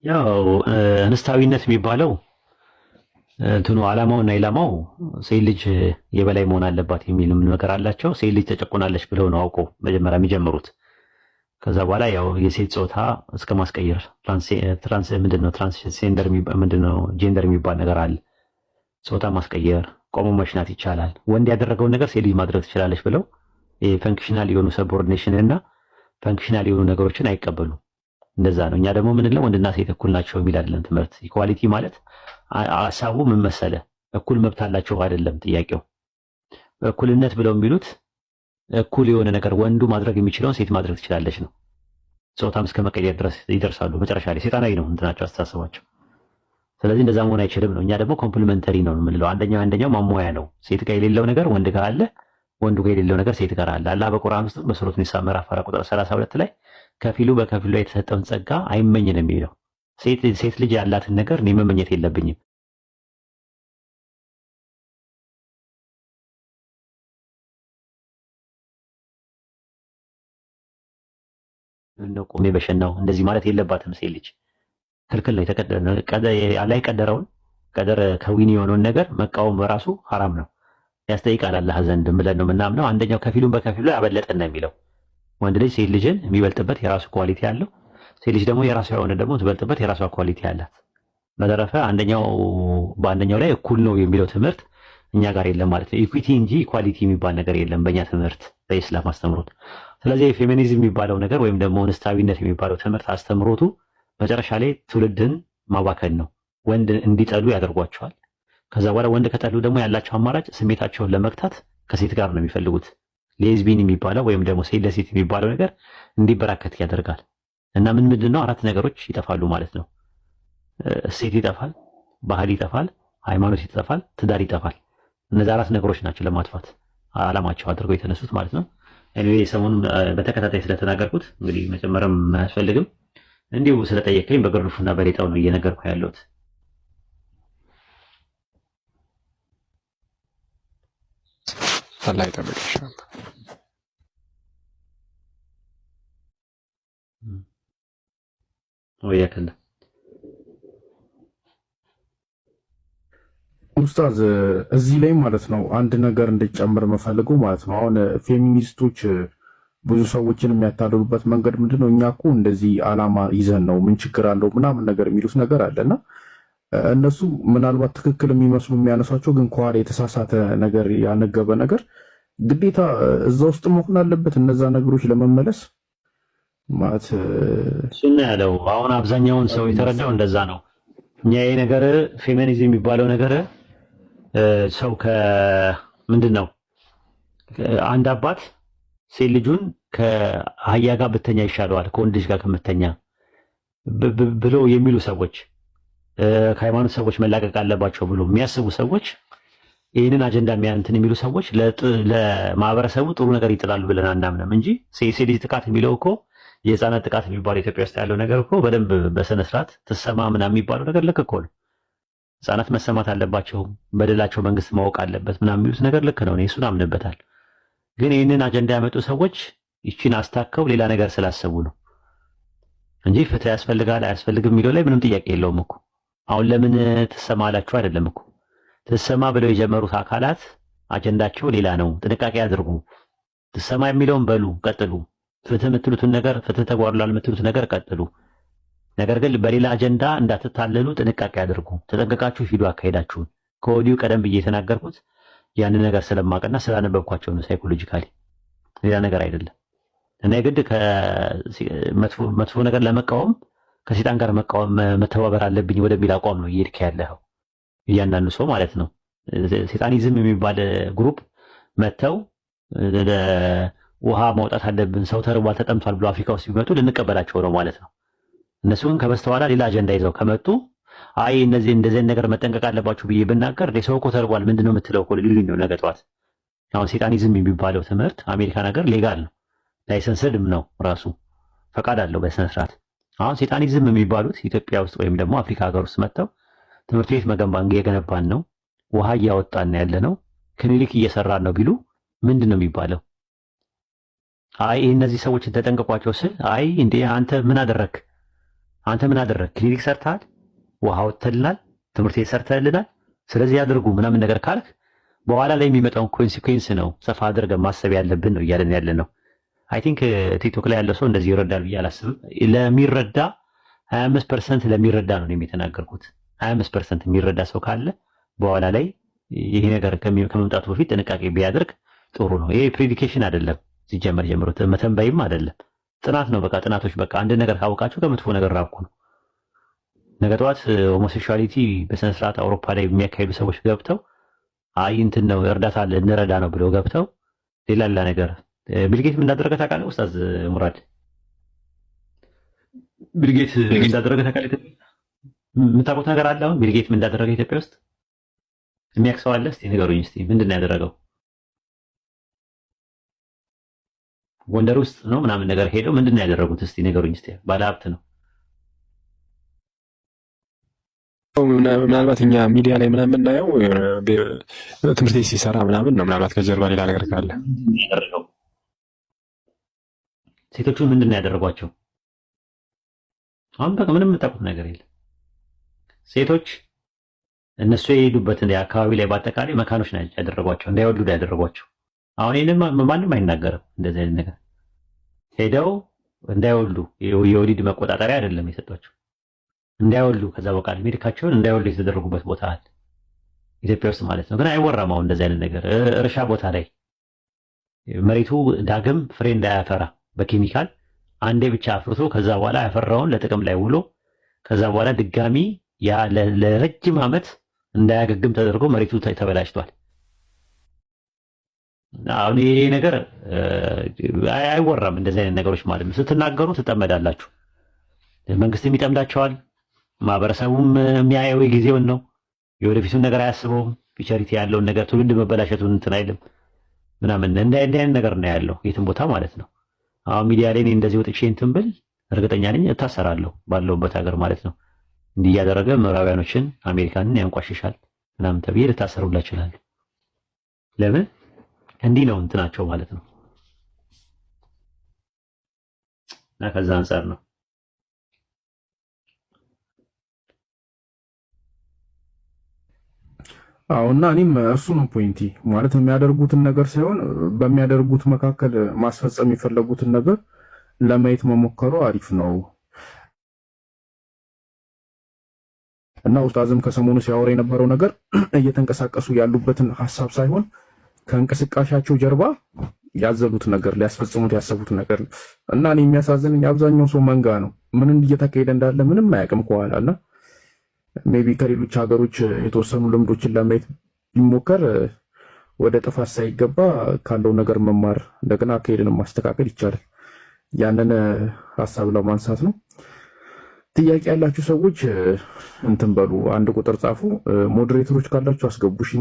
ያው እንስታዊነት የሚባለው እንትኑ ዓላማውና ኢላማው ሴት ልጅ የበላይ መሆን አለባት የሚል ነገር አላቸው። ሴት ልጅ ተጨቁናለች ብለው ነው አውቀው መጀመሪያ የሚጀምሩት። ከዛ በኋላ ያው የሴት ጾታ እስከ ማስቀየር ትራንስጀንደር ምንድነው ጄንደር የሚባል ነገር አለ። ጾታ ማስቀየር፣ ቆሞ መሽናት ይቻላል። ወንድ ያደረገውን ነገር ሴት ልጅ ማድረግ ትችላለች ብለው ፈንክሽናል የሆኑ ሰቦርዲኔሽን እና ፈንክሽናል የሆኑ ነገሮችን አይቀበሉም። እንደዛ ነው። እኛ ደግሞ ምንለው ወንድና ሴት እኩል ናቸው የሚል አይደለም ትምህርት። ኢኳሊቲ ማለት ሀሳቡ ምን መሰለ፣ እኩል መብት አላቸው አይደለም ጥያቄው። እኩልነት ብለው የሚሉት እኩል የሆነ ነገር ወንዱ ማድረግ የሚችለውን ሴት ማድረግ ትችላለች ነው። ጾታም እስከ መቀየር ድረስ ይደርሳሉ። መጨረሻ ላይ ሴጣናዊ ነው እንትናቸው አስተሳሰባቸው። ስለዚህ እንደዛ መሆን አይችልም ነው። እኛ ደግሞ ኮምፕሊመንተሪ ነው የምንለው። አንደኛው ማሟያ ነው። ሴት ጋር የሌለው ነገር ወንድ ጋር አለ፣ ወንዱ ጋር የሌለው ነገር ሴት ጋር አለ። አላህ በቁርአን ውስጥ በሱረቱ ኒሳ ምዕራፍ 4 ቁጥር 32 ላይ ከፊሉ በከፊሉ ላይ የተሰጠውን ጸጋ አይመኝ ነው የሚለው። ሴት ልጅ ያላትን ነገር እኔ መመኘት የለብኝም። እንደው ቆሜ በሸናው እንደዚህ ማለት የለባትም ሴት ልጅ። ክልክል ነው። አላህ የቀደረውን ቀደር ከዊን የሆነውን ነገር መቃወም በራሱ ሐራም ነው፣ ያስጠይቃል አላህ ዘንድ ብለን ነው የምናምነው። አንደኛው ከፊሉን በከፊሉ ላይ አበለጠን ነው የሚለው። ወንድ ልጅ ሴት ልጅን የሚበልጥበት የራሱ ኳሊቲ አለው። ሴት ልጅ ደግሞ የራሷ የሆነ ደግሞ ትበልጥበት የራሷ ኳሊቲ አላት። በተረፈ አንደኛው በአንደኛው ላይ እኩል ነው የሚለው ትምህርት እኛ ጋር የለም ማለት ነው። ኢኩዊቲ እንጂ ኢኳሊቲ የሚባል ነገር የለም በእኛ ትምህርት፣ በኢስላም አስተምሮት። ስለዚህ ፌሚኒዝም የሚባለው ነገር ወይም ደግሞ እንስታዊነት የሚባለው ትምህርት አስተምሮቱ መጨረሻ ላይ ትውልድን ማባከን ነው። ወንድ እንዲጠሉ ያደርጓቸዋል። ከዛ በኋላ ወንድ ከጠሉ ደግሞ ያላቸው አማራጭ ስሜታቸውን ለመግታት ከሴት ጋር ነው የሚፈልጉት። ሌዝቢን የሚባለው ወይም ደግሞ ሴት ለሴት የሚባለው ነገር እንዲበራከት ያደርጋል። እና ምንድነው አራት ነገሮች ይጠፋሉ ማለት ነው። እሴት ይጠፋል፣ ባህል ይጠፋል፣ ሃይማኖት ይጠፋል፣ ትዳር ይጠፋል። እነዚህ አራት ነገሮች ናቸው ለማጥፋት አላማቸው አድርገው የተነሱት ማለት ነው። እኔ ሰሞኑን በተከታታይ ስለተናገርኩት እንግዲህ መጨመርም አያስፈልግም። እንዲሁ ስለጠየቀኝ በግርዱፉና በሌጣው ነው እየነገርኩ ያለሁት። አላህ ይጠብቅሽ። ወያከለ ኡስታዝ እዚህ ላይ ማለት ነው አንድ ነገር እንድጨምር የምፈልገው ማለት ነው። አሁን ፌሚኒስቶች ብዙ ሰዎችን የሚያታልሉበት መንገድ ምንድነው? እኛ እኮ እንደዚህ አላማ ይዘን ነው ምን ችግር አለው ምናምን ነገር የሚሉት ነገር አለና እነሱ ምናልባት ትክክል የሚመስሉ የሚያነሷቸው ግን ከኋላ የተሳሳተ ነገር ያነገበ ነገር ግዴታ እዛ ውስጥ መሆን አለበት እነዛ ነገሮች ለመመለስ ማለት እሱን ያለው አሁን አብዛኛውን ሰው የተረዳው እንደዛ ነው። እኛ ይሄ ነገር ፌሚኒዝም የሚባለው ነገር ሰው ከምንድነው አንድ አባት ሴት ልጁን ከአህያ ጋር ብተኛ ይሻለዋል ከወንድ ልጅ ጋር ከምተኛ ብሎ የሚሉ ሰዎች፣ ከሃይማኖት ሰዎች መላቀቅ አለባቸው ብሎ የሚያስቡ ሰዎች፣ ይህንን አጀንዳ እንትን የሚሉ ሰዎች ለማህበረሰቡ ጥሩ ነገር ይጥላሉ ብለን አናምንም እንጂ ሴት ልጅ ጥቃት የሚለው እኮ የህፃናት ጥቃት የሚባለው ኢትዮጵያ ውስጥ ያለው ነገር እኮ በደንብ በስነ ስርዓት ትሰማ ምናምን የሚባለው ነገር ልክ እኮ ነው። ህፃናት መሰማት አለባቸው፣ በደላቸው መንግስት ማወቅ አለበት ምናምን የሚሉት ነገር ልክ ነው። እኔ እሱን አምንበታል። ግን ይህንን አጀንዳ ያመጡ ሰዎች ይቺን አስታከው ሌላ ነገር ስላሰቡ ነው እንጂ ፍትህ ያስፈልጋል አያስፈልግም የሚለው ላይ ምንም ጥያቄ የለውም እኮ። አሁን ለምን ትሰማ አላችሁ አይደለም እኮ። ትሰማ ብለው የጀመሩት አካላት አጀንዳቸው ሌላ ነው። ጥንቃቄ አድርጉ። ትሰማ የሚለውን በሉ ቀጥሉ። ፍትህ የምትሉትን ነገር ፍትህ ተጓድሏል የምትሉት ነገር ቀጥሉ። ነገር ግን በሌላ አጀንዳ እንዳትታለሉ ጥንቃቄ አድርጉ። ተጠንቀቃችሁ ሂዱ አካሄዳችሁን። ከወዲሁ ቀደም ብዬ የተናገርኩት ያንን ነገር ስለማቀና ስላነበብኳቸው ነው። ሳይኮሎጂካሊ ሌላ ነገር አይደለም። እና የግድ መጥፎ ነገር ለመቃወም ከሴጣን ጋር መተባበር አለብኝ ወደሚል አቋም ነው እየሄድክ ያለኸው እያንዳንዱ ሰው ማለት ነው። ሴጣኒዝም የሚባል ግሩፕ መተው ውሃ ማውጣት አለብን ሰው ተርቧል ተጠምቷል ብሎ አፍሪካ ውስጥ ቢመጡ ልንቀበላቸው ነው ማለት ነው። እነሱ ግን ከበስተኋላ ሌላ አጀንዳ ይዘው ከመጡ አይ እንደዚህ ነገር መጠንቀቅ አለባችሁ ብዬ ብናገር ሰው እኮ ተርቧል ምንድነው የምትለው እኮ ሊሉኝ ነው ነገ ጠዋት። አሁን ሴጣኒዝም የሚባለው ትምህርት አሜሪካ ነገር ሌጋል ነው፣ ላይሰንስድም ነው፣ ራሱ ፈቃድ አለው በስነ ስርዓት። አሁን ሴጣኒዝም የሚባሉት ኢትዮጵያ ውስጥ ወይም ደግሞ አፍሪካ ሀገር ውስጥ መጥተው ትምህርት ቤት እየገነባን ነው፣ ውሃ እያወጣን ያለ ነው፣ ክሊኒክ እየሰራን ነው ቢሉ ምንድን ነው የሚባለው? አይ እነዚህ ሰዎችን ተጠንቀቋቸው ስል አይ እንዴ አንተ ምን አደረክ? አንተ ምን አደረግ? ክሊኒክ ሰርተሃል፣ ውሃ ወጥተልናል፣ ትምህርት ቤት ሰርተልናል፣ ስለዚህ ያድርጉ ምናምን ነገር ካልክ በኋላ ላይ የሚመጣውን ኮንሲኩዌንስ ነው ሰፋ አድርገን ማሰብ ያለብን ነው እያለን ያለ ነው። አይ ቲንክ ቲክቶክ ላይ ያለው ሰው እንደዚህ ይረዳል ብዬ አላስብም። ለሚረዳ 25% ለሚረዳ ነው የተናገርኩት። 25% የሚረዳ ሰው ካለ በኋላ ላይ ይሄ ነገር ከመምጣቱ በፊት ጥንቃቄ ቢያደርግ ጥሩ ነው። ይሄ ፕሪዲኬሽን አይደለም፣ ሲጀመር ጀምሮ መተንበይም አይደለም፣ ጥናት ነው። በቃ ጥናቶች በቃ አንድ ነገር ካወቃችሁ ከመጥፎ ነገር ራቁ ነው። ነገ ጠዋት ሆሞሴክሹዋሊቲ በስነ ስርዓት አውሮፓ ላይ የሚያካሂዱ ሰዎች ገብተው አይ እንትን ነው እርዳታ ልንረዳ ነው ብለው ገብተው ሌላ ነገር ቢልጌት ምን እንዳደረገ ታውቃለህ ኡስታዝ ሙራድ? ቢልጌት ምን እንዳደረገ ታውቃለህ? የምታውቁት ነገር አለ? አሁን ቢልጌት ምን እንዳደረገ ኢትዮጵያ ውስጥ የሚያውቅ ሰው አለ? እስቲ ንገሩኝ። እስቲ ምንድን ነው ያደረገው? ጎንደር ውስጥ ነው ምናምን ነገር ሄደው ምንድን ነው ያደረጉት? እስቲ ንገሩኝ። እስቲ ባለሀብት ነው። ምናልባት እኛ ሚዲያ ላይ ምናምን የምናየው ትምህርት ቤት ሲሰራ ምናምን ነው። ምናልባት ከጀርባ ሌላ ነገር ካለ ያደረገው። ሴቶቹን ምንድን ነው ያደረጓቸው? አሁን በቃ ምንም የምታውቁት ነገር የለም። ሴቶች እነሱ የሄዱበትን የአካባቢ ላይ በአጠቃላይ መካኖች ናቸው ያደረጓቸው፣ እንዳይወልዱ ያደረጓቸው። አሁን ይሄንን ማንም አይናገርም። እንደዚህ አይነት ነገር ሄደው እንዳይወልዱ የወሊድ መቆጣጠሪያ አይደለም የሰጧቸው፣ እንዳይወልዱ ከዛ በቃ ሜዲካቸውን እንዳይወልዱ የተደረጉበት ቦታ አለ ኢትዮጵያ ውስጥ ማለት ነው። ግን አይወራም። አሁን እንደዚህ አይነት ነገር እርሻ ቦታ ላይ መሬቱ ዳግም ፍሬ እንዳያፈራ በኬሚካል አንዴ ብቻ አፍርቶ ከዛ በኋላ ያፈራውን ለጥቅም ላይ ውሎ ከዛ በኋላ ድጋሚ ያ ለረጅም ዓመት እንዳያገግም ተደርጎ መሬቱ ተበላሽቷል። አሁን ይሄ ነገር አይወራም። እንደዚህ አይነት ነገሮች ማለት ነው። ስትናገሩ ትጠመዳላችሁ። መንግስትም ይጠምዳቸዋል። ማህበረሰቡም የሚያየው የጊዜውን ነው፣ የወደፊቱን ነገር አያስበውም። ፊቸሪቲ ያለውን ነገር ትውልድ መበላሸቱን እንትን አይልም ምናምን። እንደ አይነት ነገር ነው ያለው የትም ቦታ ማለት ነው። አሁን ሚዲያ ላይ እንደዚህ ወጥቼ እንትን ብል እርግጠኛ ነኝ እታሰራለሁ ባለውበት ሀገር ማለት ነው። እንዲህ እያደረገ ምዕራባውያኖችን አሜሪካንን ያንቋሽሻል ምናምን ተብዬ ልታሰሩላ ይችላል። ለምን እንዲህ ነው እንትናቸው ማለት ነው። እና ከዛ አንፃር ነው አሁና እኔም እሱ ነው ፖይንቲ ማለት የሚያደርጉትን ነገር ሳይሆን በሚያደርጉት መካከል ማስፈጸም የፈለጉትን ነገር ለማየት መሞከሩ አሪፍ ነው። እና ኡስታዝም ከሰሞኑ ሲያወራ የነበረው ነገር እየተንቀሳቀሱ ያሉበትን ሐሳብ ሳይሆን ከእንቅስቃሴያቸው ጀርባ ያዘሉት ነገር ሊያስፈጽሙት ያሰቡት ነገር እና እኔ የሚያሳዝነኝ አብዛኛው ሰው መንጋ ነው። ምን እየተካሄደ እንዳለ ምንም አያውቅም ከኋላና ሜቢ ከሌሎች ሀገሮች የተወሰኑ ልምዶችን ለማየት ቢሞከር ወደ ጥፋት ሳይገባ ካለው ነገር መማር እንደገና አካሄድንም ማስተካከል ይቻላል። ያንን ሐሳብ ለማንሳት ነው። ጥያቄ ያላችሁ ሰዎች እንትን በሉ፣ አንድ ቁጥር ጻፉ። ሞዴሬተሮች ካላችሁ አስገቡሽ።